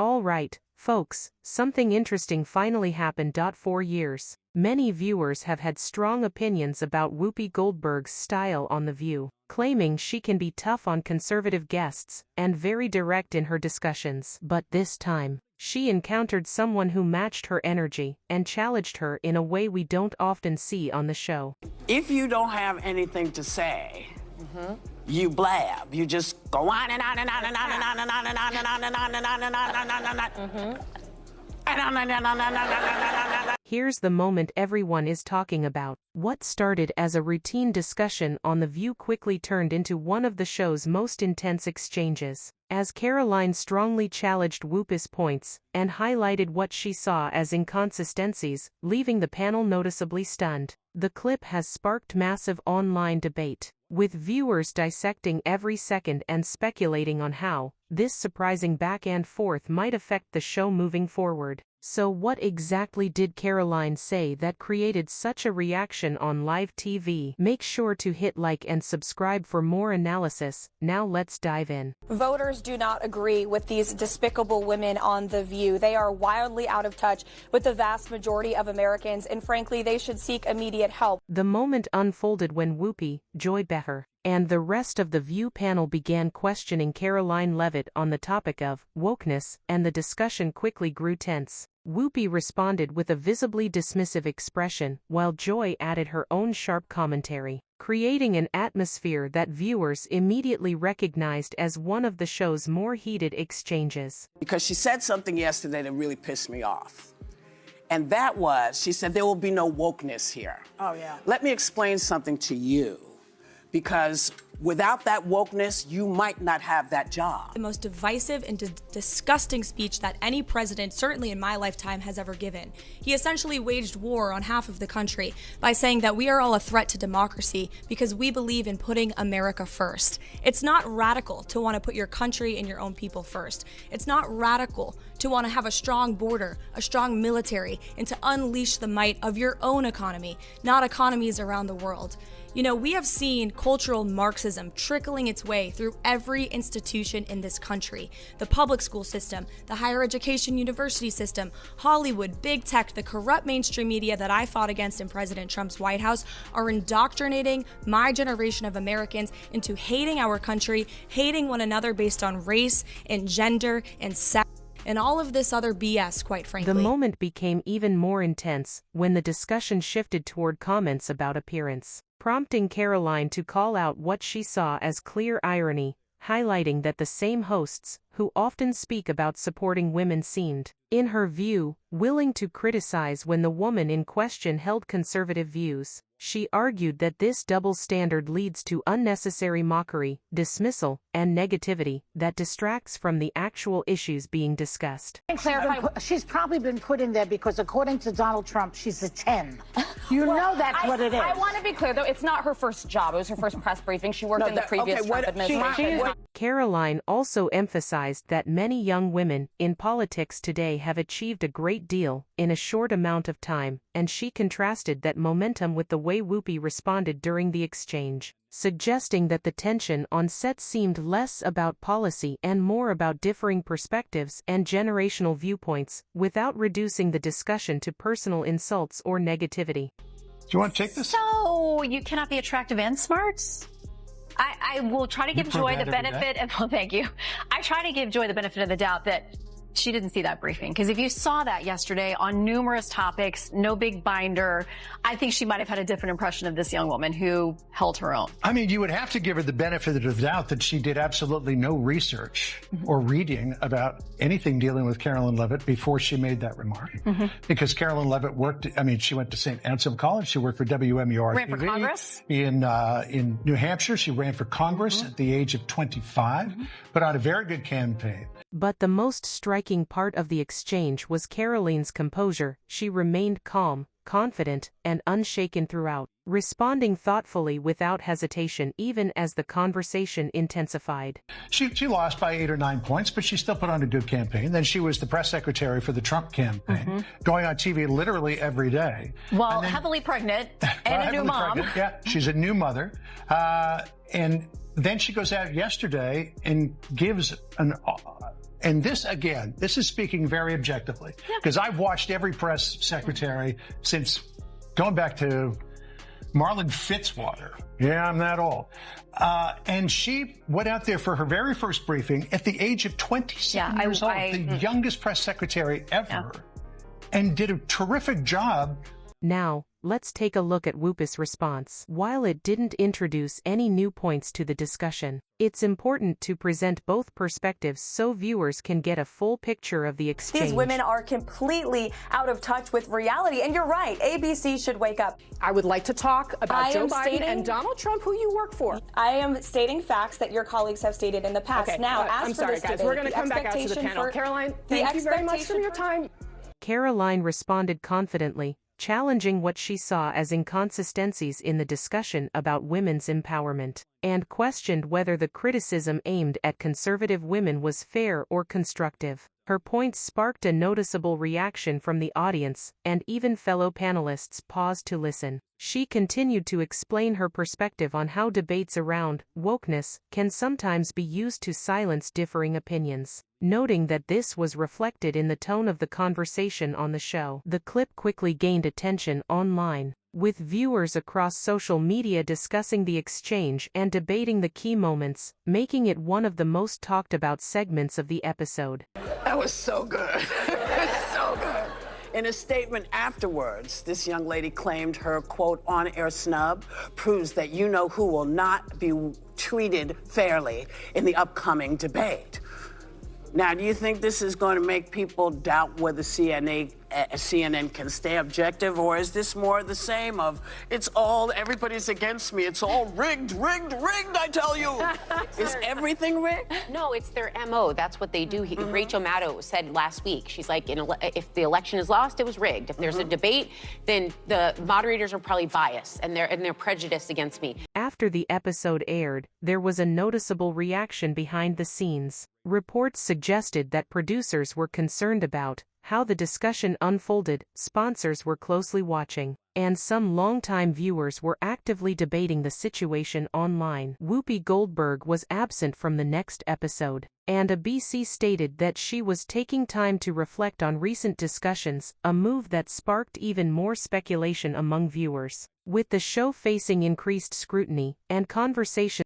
All right, folks, something interesting finally happened. 4 years. Many viewers have had strong opinions about Whoopi Goldberg's style on The View, claiming she can be tough on conservative guests and very direct in her discussions. But this time, she encountered someone who matched her energy and challenged her in a way we don't often see on the show. If you don't have anything to say, you blab. You just go on and on and on and on and on and on and on and on and on and on and on and on and on. Here's the moment everyone is talking about. What started as a routine discussion on The View quickly turned into one of the show's most intense exchanges, as Karoline strongly challenged Whoopi's points and highlighted what she saw as inconsistencies, leaving the panel noticeably stunned. The clip has sparked massive online debate, with viewers dissecting every second and speculating on how this surprising back and forth might affect the show moving forward. So what exactly did Karoline say that created such a reaction on live TV? Make sure to hit like and subscribe for more analysis. Now let's dive in. Voters do not agree with these despicable women on The View. They are wildly out of touch with the vast majority of Americans, and frankly, they should seek immediate help. The moment unfolded when Whoopi, Joy Behar, and the rest of the View panel began questioning Karoline Leavitt on the topic of wokeness, and the discussion quickly grew tense. Whoopi responded with a visibly dismissive expression, while Joy added her own sharp commentary, creating an atmosphere that viewers immediately recognized as one of the show's more heated exchanges. Because she said something yesterday that really pissed me off. And that was, she said, there will be no wokeness here. Oh, yeah. Let me explain something to you. Because without that wokeness, you might not have that job. The most divisive and disgusting speech that any president, certainly in my lifetime, has ever given. He essentially waged war on half of the country by saying that we are all a threat to democracy because we believe in putting America first. It's not radical to want to put your country and your own people first. It's not radical to want to have a strong border, a strong military, and to unleash the might of your own economy, not economies around the world. You know, we have seen cultural Marxism trickling its way through every institution in this country. The public school system, the higher education university system, Hollywood, big tech, the corrupt mainstream media that I fought against in President Trump's White House are indoctrinating my generation of Americans into hating our country, hating one another based on race and gender and sex, and all of this other BS, quite frankly. The moment became even more intense when the discussion shifted toward comments about appearance, prompting Karoline to call out what she saw as clear irony, highlighting that the same hosts, who often speak about supporting women, seemed, in her view, willing to criticize when the woman in question held conservative views. She argued that this double standard leads to unnecessary mockery, dismissal, and negativity that distracts from the actual issues being discussed. She's probably been put in there because, according to Donald Trump, she's a 10. You know that's what it is. I want to be clear, though, it's not her first job. It was her first press briefing. She worked in the previous Trump administration. Karoline also emphasized that many young women in politics today have achieved a great deal in a short amount of time, and she contrasted that momentum with the way Whoopi responded during the exchange, suggesting that the tension on set seemed less about policy and more about differing perspectives and generational viewpoints, without reducing the discussion to personal insults or negativity. Do you want to take this? So, you cannot be attractive and smart? I will try to give Joy the benefit of, well, thank you. I try to give Joy the benefit of the doubt that she didn't see that briefing. Because if you saw that yesterday on numerous topics, no big binder, I think she might have had a different impression of this young woman who held her own. I mean, you would have to give her the benefit of the doubt that she did absolutely no research or reading about anything dealing with Karoline Leavitt before she made that remark. Because Karoline Leavitt worked, I mean, she went to St. Anselm College. She worked for WMUR Ran for Congress? In New Hampshire. She ran for Congress at the age of 25, put out a very good campaign. But the most striking part of the exchange was Karoline's composure. She remained calm, confident, and unshaken throughout, responding thoughtfully without hesitation even as the conversation intensified. She lost by 8 or 9 points, but she still put on a good campaign. Then she was the press secretary for the Trump campaign, going on TV literally every day. Well, heavily pregnant and a new mom. Pregnant. Yeah, she's a new mother. And then she goes out yesterday and gives And this, again, this is speaking very objectively, because I've watched every press secretary since going back to Marlon Fitzwater. Yeah, I'm that old. And she went out there for her very first briefing at the age of 27 years old, the youngest press secretary ever, and did a terrific job. Now, let's take a look at Whoopi's response. While it didn't introduce any new points to the discussion, it's important to present both perspectives so viewers can get a full picture of the exchange. These women are completely out of touch with reality, and you're right, ABC should wake up. I would like to talk about Joe Biden and Donald Trump, who you work for. I am stating facts that your colleagues have stated in the past. Okay, now, as I'm for sorry, this guys. debate, We're going to come back out to the panel. Karoline, thank you very much for your time. Karoline responded confidently, challenging what she saw as inconsistencies in the discussion about women's empowerment, and questioned whether the criticism aimed at conservative women was fair or constructive. Her points sparked a noticeable reaction from the audience, and even fellow panelists paused to listen. She continued to explain her perspective on how debates around wokeness can sometimes be used to silence differing opinions, noting that this was reflected in the tone of the conversation on the show. The clip quickly gained attention online, with viewers across social media discussing the exchange and debating the key moments, making it one of the most talked about segments of the episode. That was so good. So good. In a statement afterwards, this young lady claimed her, quote, on-air snub proves that you know who will not be treated fairly in the upcoming debate. Now, do you think this is going to make people doubt whether CNN can stay objective, or is this more the same of, everybody's against me, it's all rigged, I tell you. Is everything rigged? No, it's their MO. That's what they do. Rachel Maddow said last week, she's like, if the election is lost, it was rigged. If there's a debate, then the moderators are probably biased and they're prejudiced against me. After the episode aired, there was a noticeable reaction behind the scenes. Reports suggested that producers were concerned about how the discussion unfolded, sponsors were closely watching, and some longtime viewers were actively debating the situation online. Whoopi Goldberg was absent from the next episode, and ABC stated that she was taking time to reflect on recent discussions, a move that sparked even more speculation among viewers. With the show facing increased scrutiny and conversation